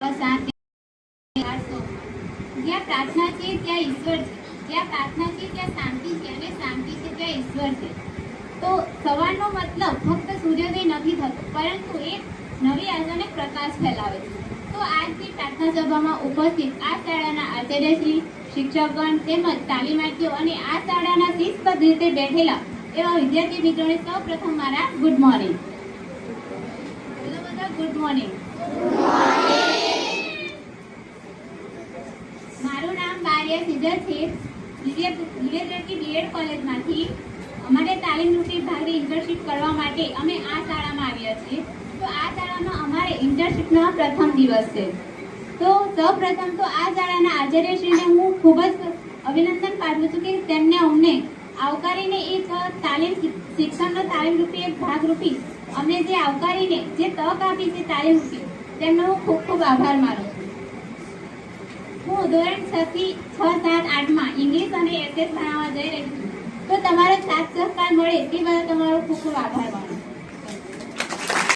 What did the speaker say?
જ્યાં પ્રાર્થના છે ત્યાં ઈશ્વર છે, જ્યાં પ્રાર્થના છે ત્યાં શાંતિ છે અને શાંતિ છે ત્યાં ઈશ્વર છે. તો સવારનો મતલબ ફક્ત સૂર્યોદય નથી થતો, પરંતુ એ નવી આશાને પ્રકાશ ફેલાવે છે. તો આજની પ્રાર્થના સભામાં ઉપસ્થિત આ શાળાના આચાર્યશ્રી, શિક્ષકગણ તેમજ તાલીમાર્થીઓ અને આ શાળાના શિસ્તબદ્ધ રીતે બેઠેલા એવા વિદ્યાર્થી મિત્રોને સૌપ્રથમ મારા ગુડ મોર્નિંગ. Good morning. મારું નામ બારિયા સિજર છે. દિવ્યદ્રષ્ટિ બીએડ કોલેજમાંથી અમારે તાલીમરૂપી ભાગે ઇન્ટર્નશીપ કરવા માટે અમે આ શાળામાં આવ્યા છીએ. તો આ શાળામાં અમારે ઇન્ટર્નશીપનો પ્રથમ દિવસ છે. તો સૌપ્રથમ તો આ શાળાના આચાર્યશ્રીને હું ખૂબ જ અભિનંદન પાઠવું છું કે તેમને અમને આવકારીને એક શિક્ષણનો તાલીમરૂપી એક ભાગરૂપી અમને જે આવકારીને જે તક આપી છે તાલીમરૂપી, તેમનો હું ખૂબ ખૂબ આભાર માનું છું. હું ધોરણ 6 થી 6, 7, 8માં ઇંગ્લિશ અને એસએસ ભણાવવા જઈ રહી છું. તો તમારો સાથ સહકાર મળે તે બદલ તમારો ખૂબ ખૂબ આભાર માનું છું.